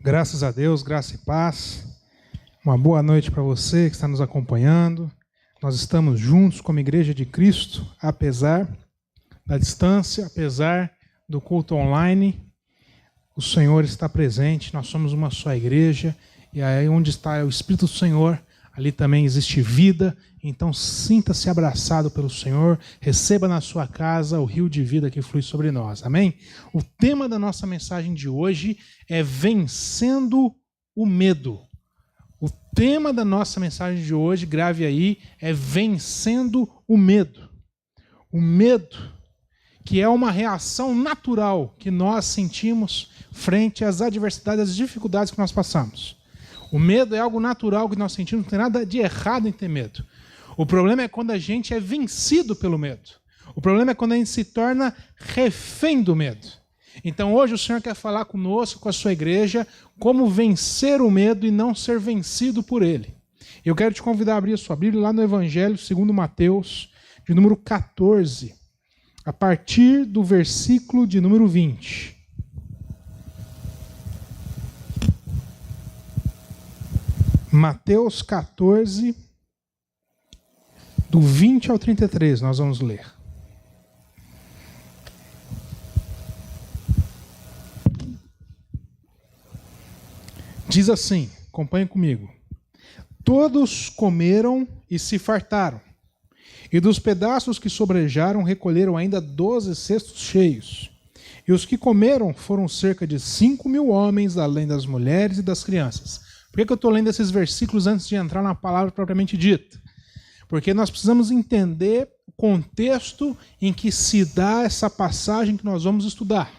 Graças a Deus, graça e paz. Uma boa noite para você que está nos acompanhando. Nós estamos juntos como Igreja de Cristo, apesar da distância, apesar do culto online. O Senhor está presente, nós somos uma só igreja, e aí onde está o Espírito do Senhor, ali também existe vida. Então sinta-se abraçado pelo Senhor, receba na sua casa o rio de vida que flui sobre nós, amém? O tema da nossa mensagem de hoje é vencendo o medo. O tema da nossa mensagem de hoje, grave aí, é vencendo o medo. O medo, que é uma reação natural que nós sentimos frente às adversidades, às dificuldades que nós passamos. O medo é algo natural que nós sentimos, não tem nada de errado em ter medo. O problema é quando a gente é vencido pelo medo. O problema é quando a gente se torna refém do medo. Então hoje o Senhor quer falar conosco, com a sua igreja, como vencer o medo e não ser vencido por ele. Eu quero te convidar a abrir a sua Bíblia lá no Evangelho segundo Mateus, de número 14, a partir do versículo de número 20. Mateus 14, do 20 ao 33, nós vamos ler. Diz assim, acompanhe comigo. Todos comeram e se fartaram, e dos pedaços que sobrejaram recolheram ainda 12 cestos cheios. E os que comeram foram cerca de 5.000 homens, além das mulheres e das crianças. Por que eu estou lendo esses versículos antes de entrar na palavra propriamente dita? Porque nós precisamos entender o contexto em que se dá essa passagem que nós vamos estudar.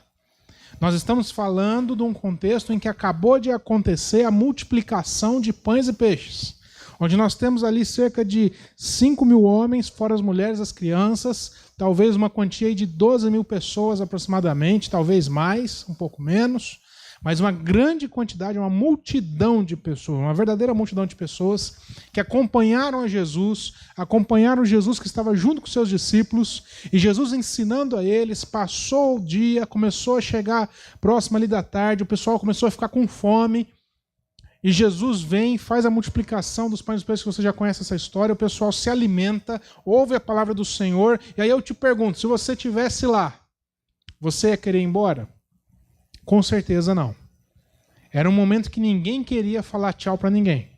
Nós estamos falando de um contexto em que acabou de acontecer a multiplicação de pães e peixes, onde nós temos ali cerca de 5.000 homens, fora as mulheres e as crianças, talvez uma quantia de 12.000 pessoas aproximadamente, talvez mais, um pouco menos, mas uma grande quantidade, uma multidão de pessoas, uma verdadeira multidão de pessoas que acompanharam Jesus que estava junto com seus discípulos, e Jesus ensinando a eles, passou o dia, começou a chegar próximo ali da tarde, o pessoal começou a ficar com fome, e Jesus vem, faz a multiplicação dos pães e peixes, que você já conhece essa história, o pessoal se alimenta, ouve a palavra do Senhor, e aí eu te pergunto, se você estivesse lá, você ia querer ir embora? Com certeza não. Era um momento que ninguém queria falar tchau para ninguém.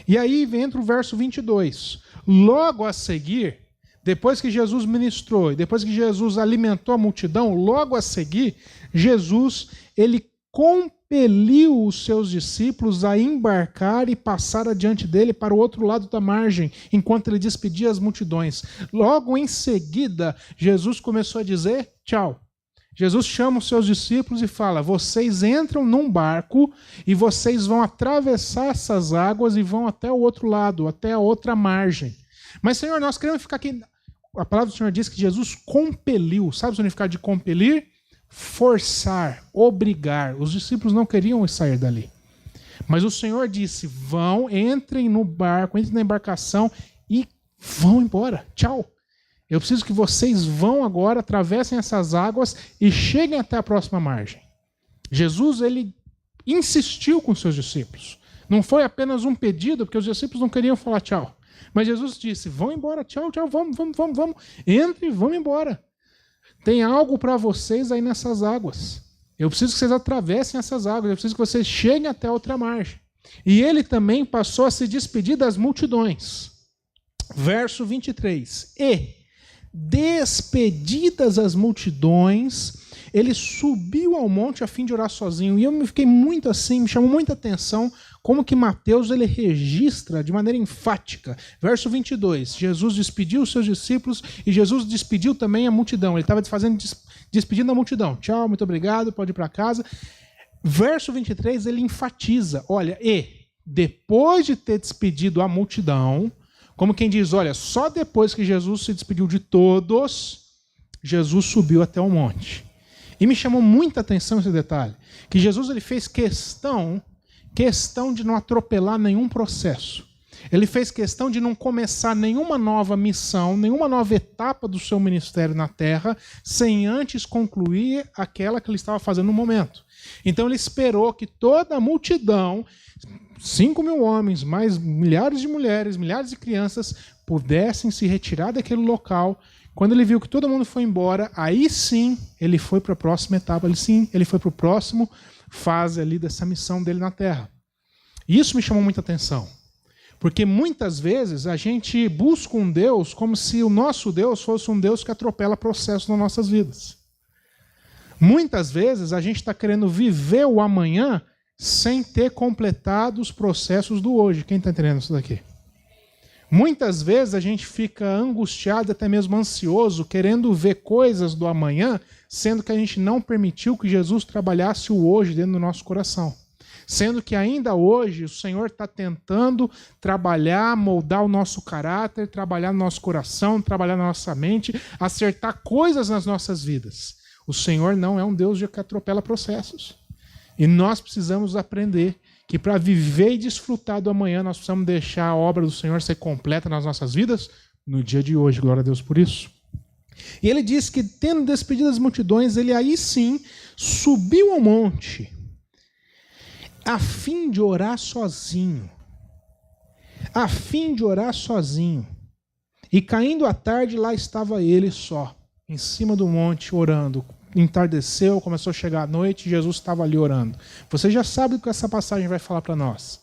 E aí entra o verso 22. Logo a seguir, depois que Jesus ministrou, e depois que Jesus alimentou a multidão, logo a seguir, Jesus, ele compeliu os seus discípulos a embarcar e passar adiante dele para o outro lado da margem, enquanto ele despedia as multidões. Logo em seguida, Jesus começou a dizer tchau. Jesus chama os seus discípulos e fala, vocês entram num barco e vocês vão atravessar essas águas e vão até o outro lado, até a outra margem. Mas, Senhor, nós queremos ficar aqui. A palavra do Senhor diz que Jesus compeliu. Sabe o significado de compelir? Forçar, obrigar. Os discípulos não queriam sair dali. Mas o Senhor disse, entrem no barco, entrem na embarcação e vão embora. Tchau. Eu preciso que vocês vão agora, atravessem essas águas e cheguem até a próxima margem. Jesus, ele insistiu com seus discípulos. Não foi apenas um pedido, porque os discípulos não queriam falar tchau. Mas Jesus disse, vão embora, tchau, vamos. Entrem e vão embora. Tem algo para vocês aí nessas águas. Eu preciso que vocês atravessem essas águas, eu preciso que vocês cheguem até a outra margem. E ele também passou a se despedir das multidões. Verso 23. Despedidas as multidões, ele subiu ao monte a fim de orar sozinho. E eu fiquei muito assim, me chamou muita atenção como que Mateus ele registra de maneira enfática. Verso 22, Jesus despediu os seus discípulos e Jesus despediu também a multidão. Ele estava despedindo a multidão. Tchau, muito obrigado, pode ir para casa. Verso 23, ele enfatiza, olha, depois de ter despedido a multidão, como quem diz, olha, só depois que Jesus se despediu de todos, Jesus subiu até o monte. E me chamou muita atenção esse detalhe, que Jesus ele fez questão de não atropelar nenhum processo. Ele fez questão de não começar nenhuma nova missão, nenhuma nova etapa do seu ministério na terra, sem antes concluir aquela que ele estava fazendo no momento. Então ele esperou que toda a multidão, 5.000 homens, mais milhares de mulheres, milhares de crianças, pudessem se retirar daquele local. Quando ele viu que todo mundo foi embora, aí sim ele foi para a próxima etapa, ele foi para o próximo fase ali dessa missão dele na terra. E isso me chamou muita atenção. Porque muitas vezes a gente busca um Deus como se o nosso Deus fosse um Deus que atropela processos nas nossas vidas. Muitas vezes a gente está querendo viver o amanhã sem ter completado os processos do hoje. Quem está entendendo isso daqui? Muitas vezes a gente fica angustiado, até mesmo ansioso, querendo ver coisas do amanhã, sendo que a gente não permitiu que Jesus trabalhasse o hoje dentro do nosso coração. Sendo que ainda hoje o Senhor está tentando trabalhar, moldar o nosso caráter, trabalhar no nosso coração, trabalhar na nossa mente, acertar coisas nas nossas vidas. O Senhor não é um Deus que atropela processos. E nós precisamos aprender que para viver e desfrutar do amanhã, nós precisamos deixar a obra do Senhor ser completa nas nossas vidas no dia de hoje. Glória a Deus por isso. E ele diz que, tendo despedido as multidões, ele aí sim subiu ao monte, a fim de orar sozinho. A fim de orar sozinho. E caindo a tarde, lá estava ele só, em cima do monte, orando. Entardeceu, começou a chegar a noite, Jesus estava ali orando. Você já sabe o que essa passagem vai falar para nós.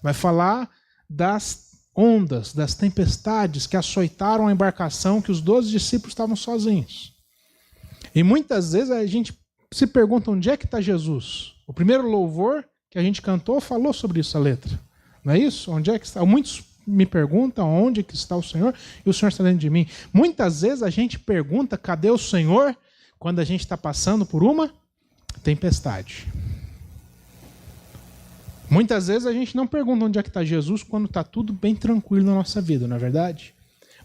Vai falar das ondas, das tempestades que açoitaram a embarcação, que os 12 discípulos estavam sozinhos. E muitas vezes a gente se pergunta onde é que está Jesus. O primeiro louvor que a gente cantou falou sobre isso, a letra. Não é isso? Onde é que está? Muitos me perguntam onde que está o Senhor e o Senhor está dentro de mim. Muitas vezes a gente pergunta cadê o Senhor quando a gente está passando por uma tempestade. Muitas vezes a gente não pergunta onde é que está Jesus quando está tudo bem tranquilo na nossa vida, não é verdade?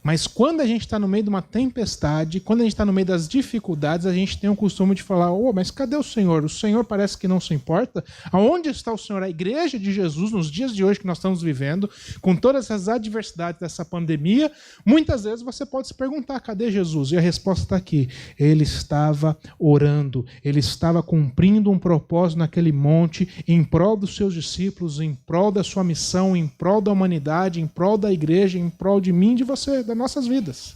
Mas quando a gente está no meio de uma tempestade, quando a gente está no meio das dificuldades, a gente tem o costume de falar, mas cadê o Senhor? O Senhor parece que não se importa. Aonde está o Senhor? A igreja de Jesus, nos dias de hoje que nós estamos vivendo, com todas as adversidades dessa pandemia, muitas vezes você pode se perguntar, cadê Jesus? E a resposta está aqui. Ele estava orando, ele estava cumprindo um propósito naquele monte, em prol dos seus discípulos, em prol da sua missão, em prol da humanidade, em prol da igreja, em prol de mim e de você, das nossas vidas.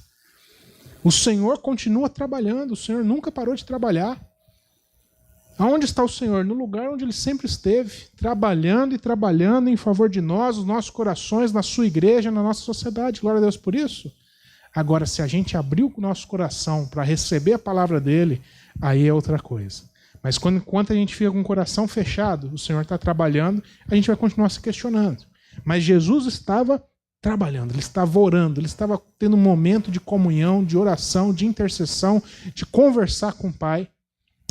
O Senhor continua trabalhando, o Senhor nunca parou de trabalhar. Aonde está o Senhor? No lugar onde Ele sempre esteve, trabalhando e trabalhando em favor de nós, os nossos corações, na sua igreja, na nossa sociedade. Glória a Deus por isso. Agora, se a gente abrir o nosso coração para receber a palavra dEle, aí é outra coisa. Mas enquanto a gente fica com o coração fechado, o Senhor está trabalhando, a gente vai continuar se questionando. Mas Jesus estava trabalhando, ele estava orando, ele estava tendo um momento de comunhão, de oração, de intercessão, de conversar com o Pai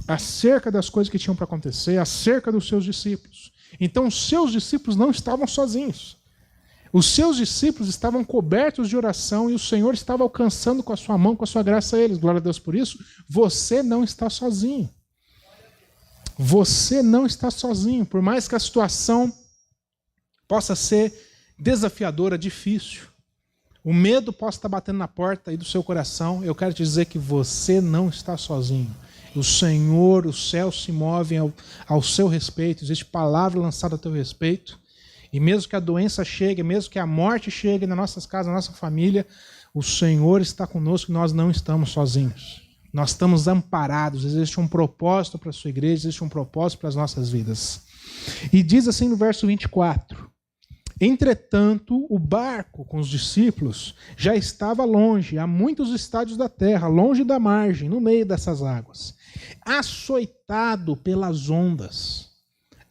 acerca das coisas que tinham para acontecer, acerca dos seus discípulos. Então, os seus discípulos não estavam sozinhos. Os seus discípulos estavam cobertos de oração e o Senhor estava alcançando com a sua mão, com a sua graça a eles. Glória a Deus por isso. Você não está sozinho. Você não está sozinho. Por mais que a situação possa ser desafiadora, difícil. O medo possa estar batendo na porta aí do seu coração. Eu quero te dizer que você não está sozinho. O Senhor, os céus se movem ao seu respeito. Existe palavra lançada a teu respeito. E mesmo que a doença chegue, mesmo que a morte chegue nas nossas casas, na nossa família, o Senhor está conosco e nós não estamos sozinhos. Nós estamos amparados. Existe um propósito para a sua igreja, existe um propósito para as nossas vidas. E diz assim no verso 24. Entretanto, o barco com os discípulos já estava longe, a muitos estádios da terra, longe da margem, no meio dessas águas, açoitado pelas ondas.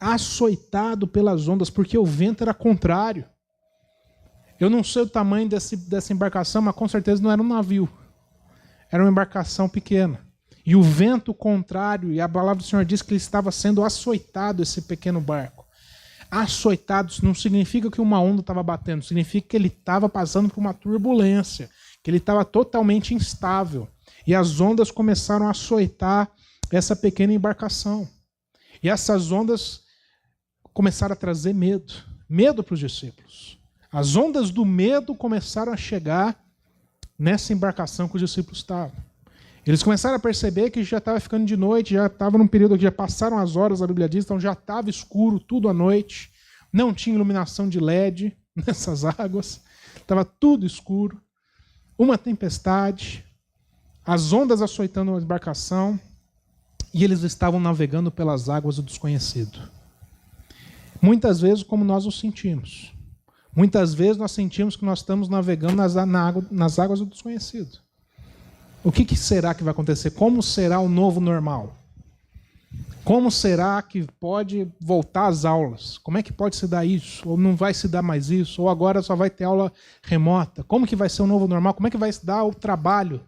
Açoitado pelas ondas, porque o vento era contrário. Eu não sei o tamanho dessa embarcação, mas com certeza não era um navio. Era uma embarcação pequena. E o vento contrário, e a palavra do Senhor diz que ele estava sendo açoitado, esse pequeno barco. Açoitado não significa que uma onda estava batendo, significa que ele estava passando por uma turbulência, que ele estava totalmente instável. E as ondas começaram a açoitar essa pequena embarcação. E essas ondas começaram a trazer medo para os discípulos. As ondas do medo começaram a chegar nessa embarcação que os discípulos estavam. Eles começaram a perceber que já estava ficando de noite, já estava num período que já passaram as horas, a Bíblia diz, então já estava escuro tudo à noite, não tinha iluminação de LED nessas águas, estava tudo escuro, uma tempestade, as ondas açoitando a embarcação, e eles estavam navegando pelas águas do desconhecido. Muitas vezes como nós o sentimos. Muitas vezes nós sentimos que nós estamos navegando nas águas do desconhecido. O que será que vai acontecer? Como será o novo normal? Como será que pode voltar às aulas? Como é que pode se dar isso? Ou não vai se dar mais isso? Ou agora só vai ter aula remota? Como que vai ser o novo normal? Como é que vai se dar o trabalho?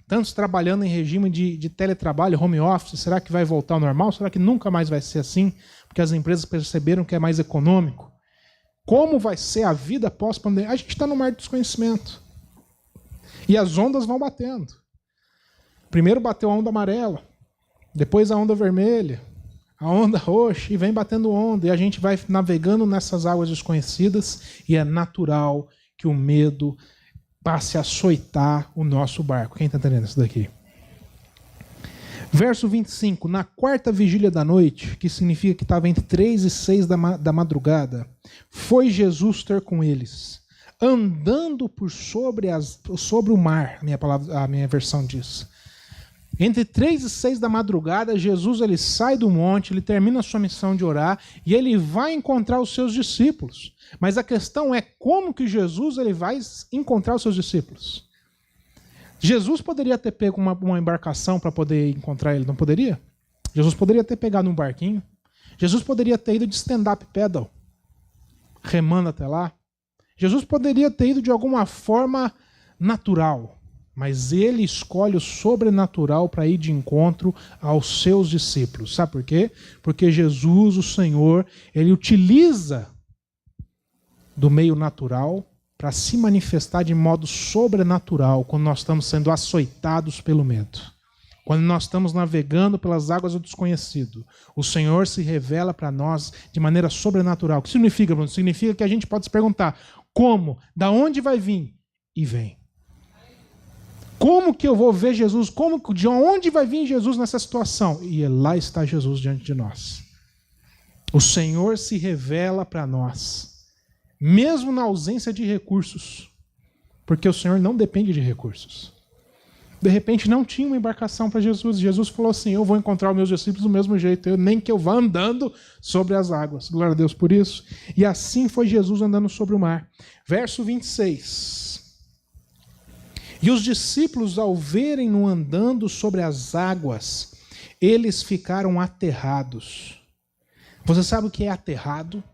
Tantos trabalhando em regime de teletrabalho, home office, será que vai voltar ao normal? Será que nunca mais vai ser assim? Porque as empresas perceberam que é mais econômico. Como vai ser a vida pós-pandemia? A gente está no mar de desconhecimento. E as ondas vão batendo. Primeiro bateu a onda amarela, depois a onda vermelha, a onda roxa, e vem batendo onda. E a gente vai navegando nessas águas desconhecidas, e é natural que o medo passe a açoitar o nosso barco. Quem está entendendo isso daqui? Verso 25. Na quarta vigília da noite, que significa que estava entre 3 e 6 da madrugada, foi Jesus ter com eles, andando por sobre o mar, a minha versão diz. Entre 3 e 6 da madrugada, Jesus ele sai do monte, ele termina a sua missão de orar e ele vai encontrar os seus discípulos. Mas a questão é como que Jesus ele vai encontrar os seus discípulos. Jesus poderia ter pego uma embarcação para poder encontrar ele, não poderia? Jesus poderia ter pegado um barquinho. Jesus poderia ter ido de stand-up paddle, remando até lá. Jesus poderia ter ido de alguma forma natural. Mas ele escolhe o sobrenatural para ir de encontro aos seus discípulos. Sabe por quê? Porque Jesus, o Senhor, ele utiliza do meio natural para se manifestar de modo sobrenatural quando nós estamos sendo açoitados pelo medo. Quando nós estamos navegando pelas águas do desconhecido, o Senhor se revela para nós de maneira sobrenatural. O que significa, Bruno? Significa que a gente pode se perguntar, como? Da onde vai vir? E vem. Como que eu vou ver Jesus? De onde vai vir Jesus nessa situação? E lá está Jesus diante de nós. O Senhor se revela para nós, mesmo na ausência de recursos, porque o Senhor não depende de recursos. De repente não tinha uma embarcação para Jesus. Jesus falou assim, eu vou encontrar os meus discípulos do mesmo jeito, nem que eu vá andando sobre as águas. Glória a Deus por isso. E assim foi Jesus andando sobre o mar. Verso 26. E os discípulos, ao verem-no andando sobre as águas, eles ficaram aterrados. Você sabe o que é aterrado?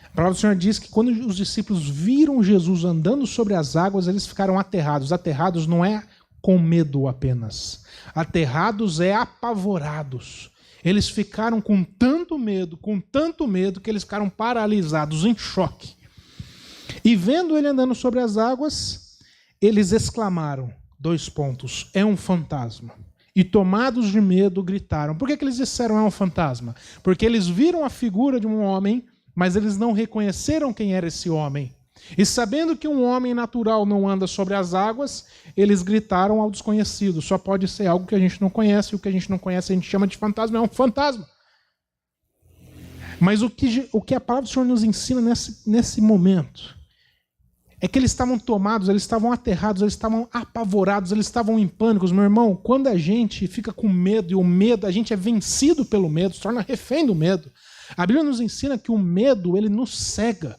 A palavra do Senhor diz que quando os discípulos viram Jesus andando sobre as águas, eles ficaram aterrados. Aterrados não é com medo apenas. Aterrados é apavorados. Eles ficaram com tanto medo, que eles ficaram paralisados, em choque. E vendo ele andando sobre as águas, eles exclamaram, é um fantasma. E tomados de medo, gritaram. Por que eles disseram é um fantasma? Porque eles viram a figura de um homem, mas eles não reconheceram quem era esse homem. E sabendo que um homem natural não anda sobre as águas, eles gritaram ao desconhecido. Só pode ser algo que a gente não conhece, e o que a gente não conhece a gente chama de fantasma, é um fantasma. Mas o que a palavra do Senhor nos ensina nesse momento é que eles estavam tomados, eles estavam aterrados, eles estavam apavorados, eles estavam em pânico. Meu irmão, quando a gente fica com medo, e o medo, a gente é vencido pelo medo, se torna refém do medo. A Bíblia nos ensina que o medo, ele nos cega.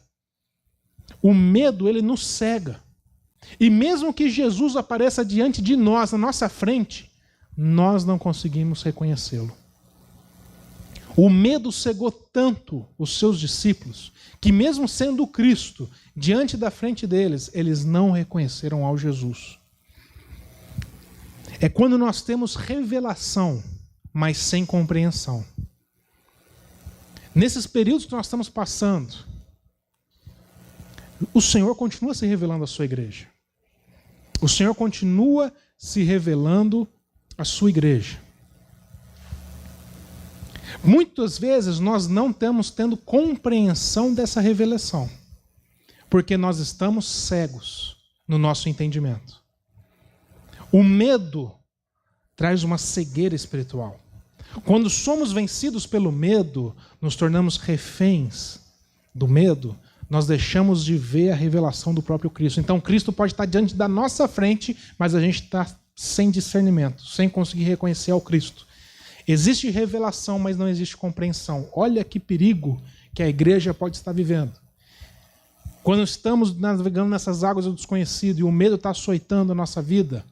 O medo, ele nos cega. E mesmo que Jesus apareça diante de nós, na nossa frente, nós não conseguimos reconhecê-lo. O medo cegou tanto os seus discípulos, que mesmo sendo Cristo, diante da frente deles, eles não reconheceram ao Jesus. É quando nós temos revelação, mas sem compreensão. Nesses períodos que nós estamos passando, o Senhor continua se revelando à sua igreja. O Senhor continua se revelando à sua igreja. Muitas vezes nós não estamos tendo compreensão dessa revelação. Porque nós estamos cegos no nosso entendimento. O medo traz uma cegueira espiritual. Quando somos vencidos pelo medo, nos tornamos reféns do medo, nós deixamos de ver a revelação do próprio Cristo. Então Cristo pode estar diante da nossa frente, mas a gente está sem discernimento, sem conseguir reconhecer ao Cristo. Existe revelação, mas não existe compreensão. Olha que perigo que a igreja pode estar vivendo. Quando estamos navegando nessas águas do desconhecido e o medo está açoitando a nossa vida,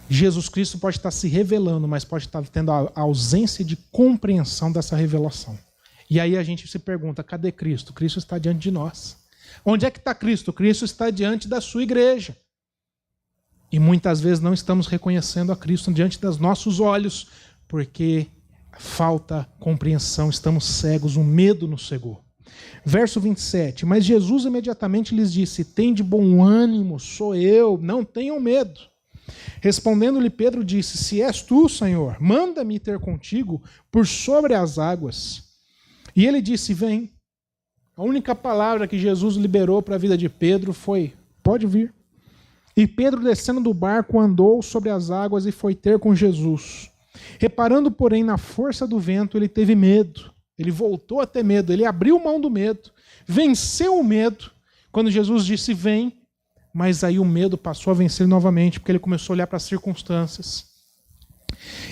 Jesus Cristo pode estar se revelando, mas pode estar tendo a ausência de compreensão dessa revelação. E aí a gente se pergunta, cadê Cristo? Cristo está diante de nós. Onde é que está Cristo? Cristo está diante da sua igreja. E muitas vezes não estamos reconhecendo a Cristo diante dos nossos olhos, porque falta compreensão, estamos cegos, o medo nos cegou. Verso 27, mas Jesus imediatamente lhes disse, tende bom ânimo, sou eu, não tenham medo. Respondendo-lhe Pedro disse, se és tu, Senhor, manda-me ter contigo por sobre as águas. E ele disse, vem. A única palavra que Jesus liberou para a vida de Pedro foi, pode vir. E Pedro, descendo do barco, andou sobre as águas e foi ter com Jesus. Reparando, porém, na força do vento, ele teve medo. Ele voltou a ter medo, ele abriu mão do medo, venceu o medo. Quando Jesus disse, vem, mas aí o medo passou a vencer novamente, porque ele começou a olhar para as circunstâncias.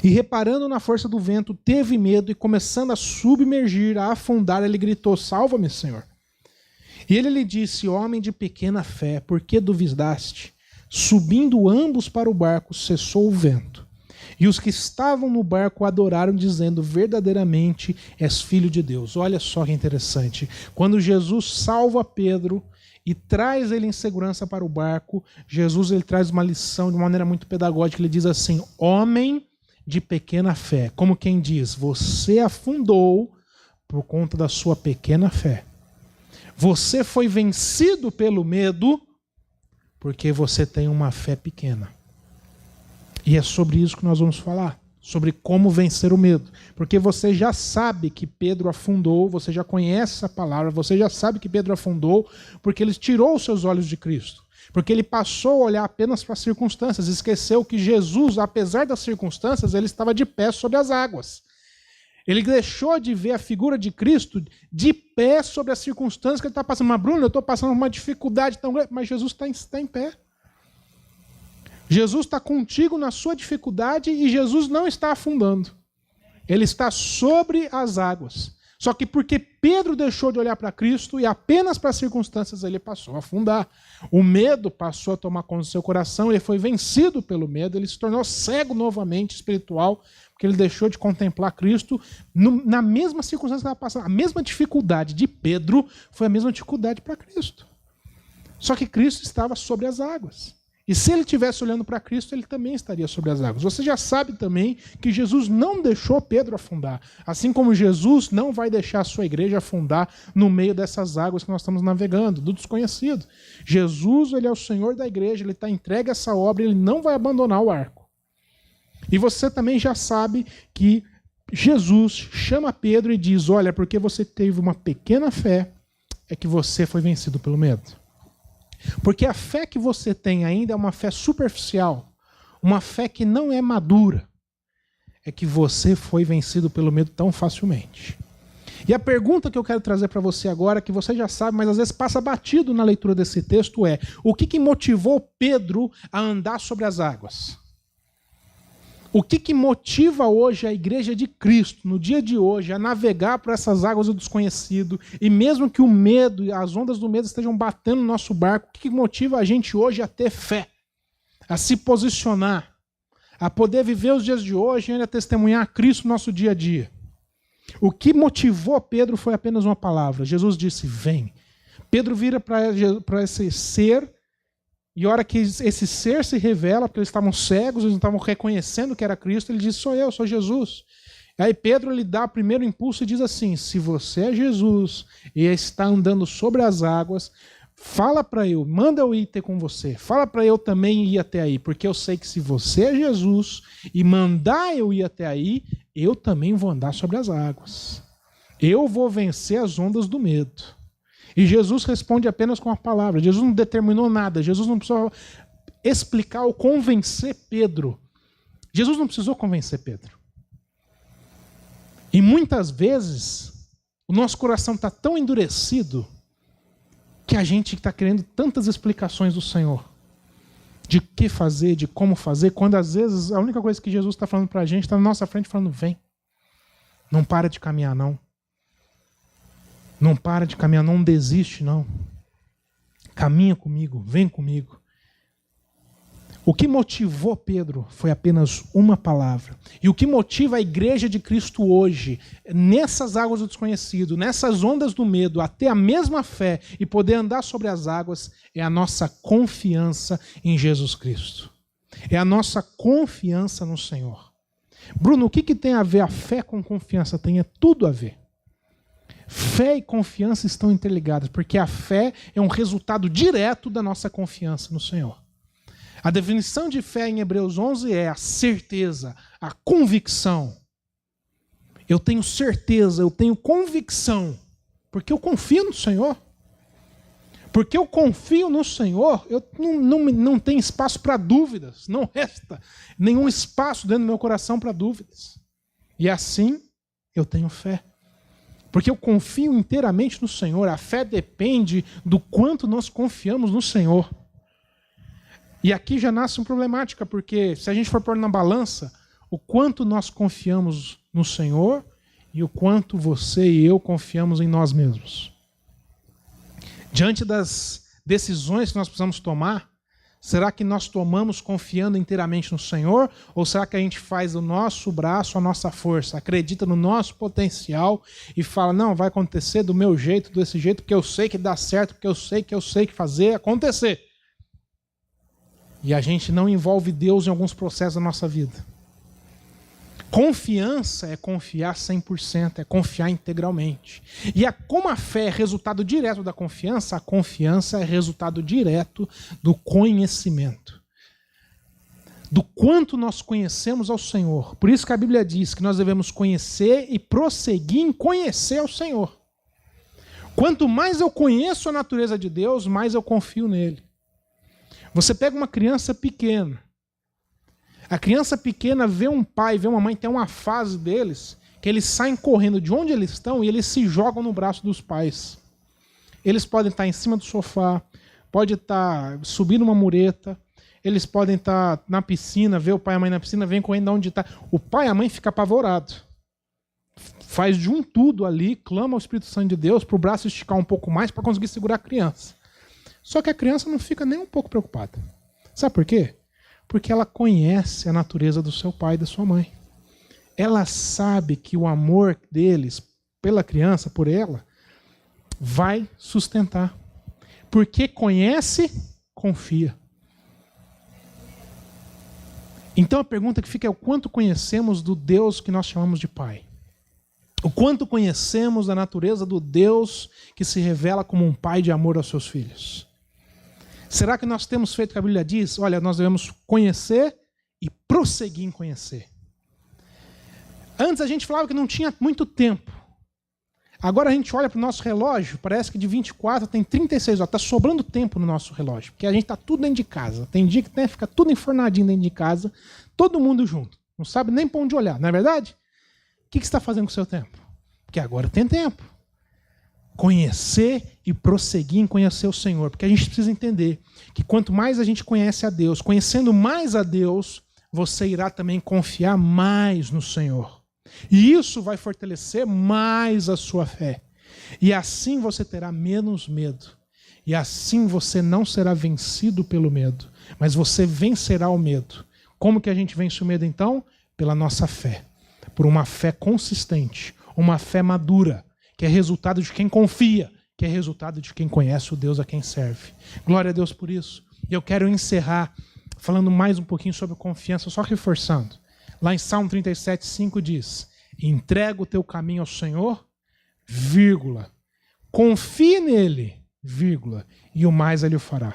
E reparando na força do vento, teve medo e começando a submergir, a afundar, ele gritou, salva-me, Senhor. E ele lhe disse, homem de pequena fé, por que duvidaste? Subindo ambos para o barco, cessou o vento. E os que estavam no barco adoraram, dizendo, verdadeiramente és filho de Deus. Olha só que interessante. Quando Jesus salva Pedro e traz ele em segurança para o barco, Jesus ele traz uma lição de maneira muito pedagógica. Ele diz assim, homem de pequena fé. Como quem diz, você afundou por conta da sua pequena fé. Você foi vencido pelo medo porque você tem uma fé pequena. E é sobre isso que nós vamos falar, sobre como vencer o medo. Porque você já sabe que Pedro afundou, você já conhece essa palavra, você já sabe que Pedro afundou, porque ele tirou os seus olhos de Cristo. Porque ele passou a olhar apenas para as circunstâncias, esqueceu que Jesus, apesar das circunstâncias, ele estava de pé sobre as águas. Ele deixou de ver a figura de Cristo de pé sobre as circunstâncias que ele está passando. Mas Bruno, eu estou passando uma dificuldade tão grande, mas Jesus está em pé. Jesus está contigo na sua dificuldade e Jesus não está afundando. Ele está sobre as águas. Só que porque Pedro deixou de olhar para Cristo e apenas para as circunstâncias ele passou a afundar. O medo passou a tomar conta do seu coração, ele foi vencido pelo medo, ele se tornou cego novamente espiritual, porque ele deixou de contemplar Cristo na mesma circunstância que estava passando. A mesma dificuldade de Pedro foi a mesma dificuldade para Cristo. Só que Cristo estava sobre as águas. E se ele estivesse olhando para Cristo, ele também estaria sobre as águas. Você já sabe também que Jesus não deixou Pedro afundar. Assim como Jesus não vai deixar a sua igreja afundar no meio dessas águas que nós estamos navegando, do desconhecido. Jesus, ele é o Senhor da igreja, ele está entregue a essa obra, ele não vai abandonar o arco. E você também já sabe que Jesus chama Pedro e diz, olha, porque você teve uma pequena fé, é que você foi vencido pelo medo. Porque a fé que você tem ainda é uma fé superficial, uma fé que não é madura. É que você foi vencido pelo medo tão facilmente. E a pergunta que eu quero trazer para você agora, que você já sabe, mas às vezes passa batido na leitura desse texto, é: o que motivou Pedro a andar sobre as águas? O que motiva hoje a igreja de Cristo, no dia de hoje, a navegar por essas águas do desconhecido, e mesmo que o medo e as ondas do medo estejam batendo no nosso barco, o que motiva a gente hoje a ter fé, a se posicionar, a poder viver os dias de hoje e ainda testemunhar a Cristo no nosso dia a dia? O que motivou Pedro foi apenas uma palavra. Jesus disse, vem. Pedro vira para esse ser. E a hora que esse ser se revela, porque eles estavam cegos, eles não estavam reconhecendo que era Cristo, ele diz, sou eu, sou Jesus. Aí Pedro lhe dá o primeiro impulso e diz assim, se você é Jesus e está andando sobre as águas, fala para eu, manda eu ir ter com você, fala para eu também ir até aí, porque eu sei que se você é Jesus e mandar eu ir até aí, eu também vou andar sobre as águas. Eu vou vencer as ondas do medo. E Jesus responde apenas com a palavra. Jesus não determinou nada. Jesus não precisou explicar ou convencer Pedro. Jesus não precisou convencer Pedro. E muitas vezes o nosso coração está tão endurecido que a gente está querendo tantas explicações do Senhor. De o que fazer, de como fazer, quando às vezes a única coisa que Jesus está falando para a gente está na nossa frente falando, vem. Não para de caminhar, não. Não para de caminhar, não desiste, não. Caminha comigo, vem comigo. O que motivou Pedro foi apenas uma palavra. E o que motiva a igreja de Cristo hoje, nessas águas do desconhecido, nessas ondas do medo, a ter a mesma fé e poder andar sobre as águas, é a nossa confiança em Jesus Cristo. É a nossa confiança no Senhor. Bruno, o que tem a ver a fé com confiança? Tem tudo a ver. Fé e confiança estão interligadas, porque a fé é um resultado direto da nossa confiança no Senhor. A definição de fé em Hebreus 11 é a certeza, a convicção. Eu tenho certeza, eu tenho convicção, porque eu confio no Senhor. Porque eu confio no Senhor, eu não tenho espaço para dúvidas, não resta nenhum espaço dentro do meu coração para dúvidas. E assim eu tenho fé. Porque eu confio inteiramente no Senhor. A fé depende do quanto nós confiamos no Senhor. E aqui já nasce uma problemática, porque se a gente for pôr na balança o quanto nós confiamos no Senhor e o quanto você e eu confiamos em nós mesmos. Diante das decisões que nós precisamos tomar, será que nós tomamos confiando inteiramente no Senhor? Ou será que a gente faz o nosso braço, a nossa força, acredita no nosso potencial e fala, não, vai acontecer do meu jeito, desse jeito, porque eu sei que dá certo, porque eu sei que fazer acontecer. E a gente não envolve Deus em alguns processos da nossa vida. Confiança é confiar 100%, é confiar integralmente. E como a fé é resultado direto da confiança, a confiança é resultado direto do conhecimento. Do quanto nós conhecemos ao Senhor. Por isso que a Bíblia diz que nós devemos conhecer e prosseguir em conhecer ao Senhor. Quanto mais eu conheço a natureza de Deus, mais eu confio nele. Você pega uma criança pequena. A criança pequena vê um pai, vê uma mãe, tem uma fase deles que eles saem correndo de onde eles estão e eles se jogam no braço dos pais. Eles podem estar em cima do sofá, pode estar subindo uma mureta, eles podem estar na piscina, ver o pai e a mãe na piscina, vem correndo de onde está. O pai e a mãe ficam apavorados. Faz de um tudo ali, clama ao Espírito Santo de Deus para o braço esticar um pouco mais para conseguir segurar a criança. Só que a criança não fica nem um pouco preocupada. Sabe por quê? Porque ela conhece a natureza do seu pai e da sua mãe. Ela sabe que o amor deles pela criança, por ela, vai sustentar. Porque conhece, confia. Então a pergunta que fica é o quanto conhecemos do Deus que nós chamamos de Pai. O quanto conhecemos da natureza do Deus que se revela como um pai de amor aos seus filhos. Será que nós temos feito o que a Bíblia diz? Olha, nós devemos conhecer e prosseguir em conhecer. Antes a gente falava que não tinha muito tempo. Agora a gente olha para o nosso relógio, parece que de 24 tem 36 horas. Está sobrando tempo no nosso relógio, porque a gente está tudo dentro de casa. Tem dia que fica tudo enfornadinho dentro de casa, todo mundo junto. Não sabe nem para onde olhar, não é verdade? O que você está fazendo com o seu tempo? Porque agora tem tempo. Conhecer e prosseguir em conhecer o Senhor. Porque a gente precisa entender que quanto mais a gente conhece a Deus, conhecendo mais a Deus, você irá também confiar mais no Senhor. E isso vai fortalecer mais a sua fé. E assim você terá menos medo. E assim você não será vencido pelo medo, mas você vencerá o medo. Como que a gente vence o medo então? Pela nossa fé. Por uma fé consistente, uma fé madura, que é resultado de quem confia, que é resultado de quem conhece o Deus a quem serve. Glória a Deus por isso. E eu quero encerrar falando mais um pouquinho sobre confiança, só reforçando. Lá em Salmo 37:5 diz: entrega o teu caminho ao Senhor, vírgula, confie nele, vírgula, e o mais ele o fará.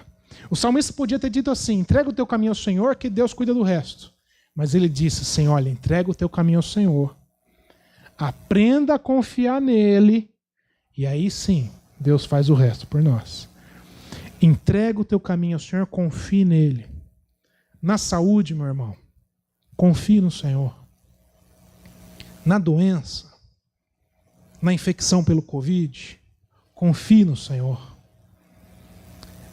O salmista podia ter dito assim: entrega o teu caminho ao Senhor, que Deus cuida do resto. Mas ele disse assim: olha, entrega o teu caminho ao Senhor, aprenda a confiar nele, e aí sim, Deus faz o resto por nós. Entrega o teu caminho ao Senhor, confie nele. Na saúde, meu irmão, confie no Senhor. Na doença, na infecção pelo Covid, confie no Senhor.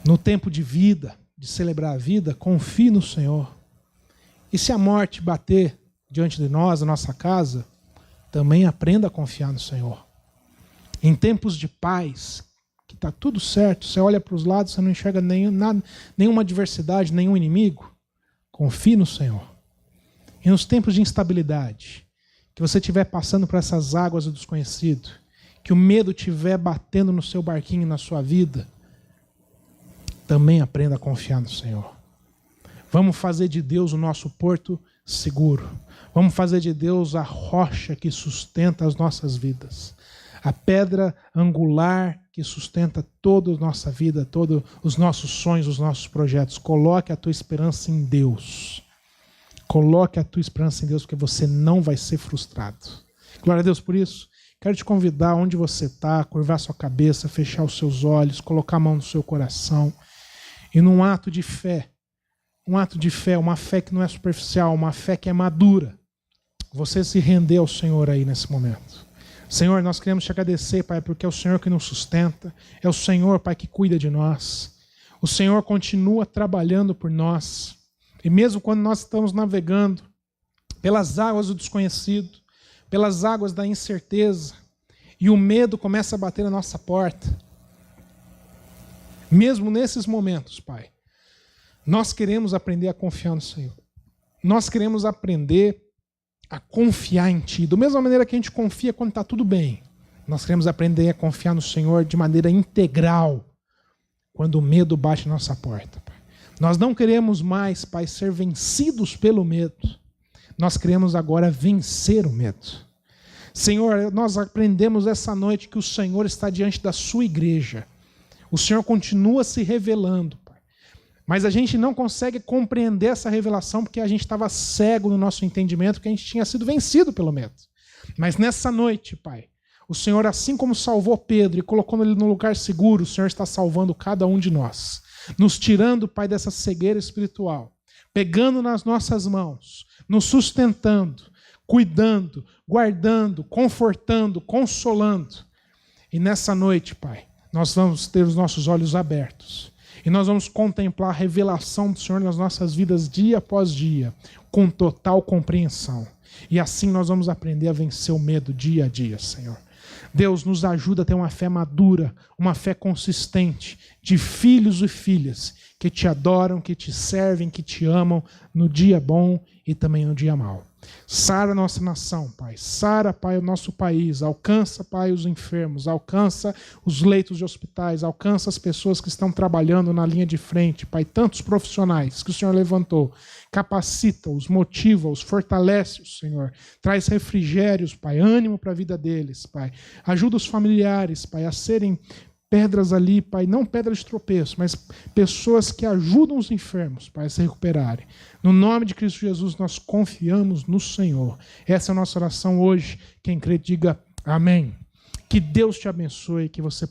No tempo de vida, de celebrar a vida, confie no Senhor. E se a morte bater diante de nós, na nossa casa, também aprenda a confiar no Senhor. Em tempos de paz, que está tudo certo, você olha para os lados, você não enxerga nenhuma adversidade, nenhum inimigo, confie no Senhor. E nos tempos de instabilidade, que você estiver passando por essas águas do desconhecido, que o medo estiver batendo no seu barquinho, na sua vida, também aprenda a confiar no Senhor. Vamos fazer de Deus o nosso porto seguro. Vamos fazer de Deus a rocha que sustenta as nossas vidas. A pedra angular que sustenta toda a nossa vida, todos os nossos sonhos, os nossos projetos. Coloque a tua esperança em Deus. Coloque a tua esperança em Deus, porque você não vai ser frustrado. Glória a Deus por isso. Quero te convidar onde você está, curvar sua cabeça, fechar os seus olhos, colocar a mão no seu coração. E num ato de fé, uma fé que não é superficial, uma fé que é madura, você se render ao Senhor aí nesse momento. Senhor, nós queremos te agradecer, Pai, porque é o Senhor que nos sustenta, é o Senhor, Pai, que cuida de nós. O Senhor continua trabalhando por nós. E mesmo quando nós estamos navegando pelas águas do desconhecido, pelas águas da incerteza, e o medo começa a bater na nossa porta, mesmo nesses momentos, Pai, nós queremos aprender a confiar no Senhor. Nós queremos aprender a confiar em Ti. Da mesma maneira que a gente confia quando está tudo bem, nós queremos aprender a confiar no Senhor de maneira integral quando o medo bate na nossa porta, Pai. Nós não queremos mais, Pai, ser vencidos pelo medo. Nós queremos agora vencer o medo. Senhor, nós aprendemos essa noite que o Senhor está diante da sua igreja. O Senhor continua se revelando, Pai. Mas a gente não consegue compreender essa revelação porque a gente estava cego no nosso entendimento, porque a gente tinha sido vencido pelo medo. Mas nessa noite, Pai, o Senhor, assim como salvou Pedro e colocou ele no lugar seguro, o Senhor está salvando cada um de nós. Nos tirando, Pai, dessa cegueira espiritual. Pegando nas nossas mãos, nos sustentando, cuidando, guardando, confortando, consolando. E nessa noite, Pai, nós vamos ter os nossos olhos abertos. E nós vamos contemplar a revelação do Senhor nas nossas vidas dia após dia, com total compreensão. E assim nós vamos aprender a vencer o medo dia a dia, Senhor. Deus, nos ajuda a ter uma fé madura, uma fé consistente, de filhos e filhas que te adoram, que te servem, que te amam no dia bom e também no dia mau. Sara a nossa nação, Pai. Sara, Pai, o nosso país. Alcança, Pai, os enfermos. Alcança os leitos de hospitais. Alcança as pessoas que estão trabalhando na linha de frente, Pai. Tantos profissionais que o Senhor levantou. Capacita-os, motiva-os, fortalece-os, Senhor. Traz refrigérios, Pai. Ânimo para a vida deles, Pai. Ajuda os familiares, Pai, a serem pedras ali, Pai, não pedras de tropeço, mas pessoas que ajudam os enfermos, Pai, a se recuperarem. No nome de Cristo Jesus, nós confiamos no Senhor. Essa é a nossa oração hoje. Quem crê, diga amém. Que Deus te abençoe, que você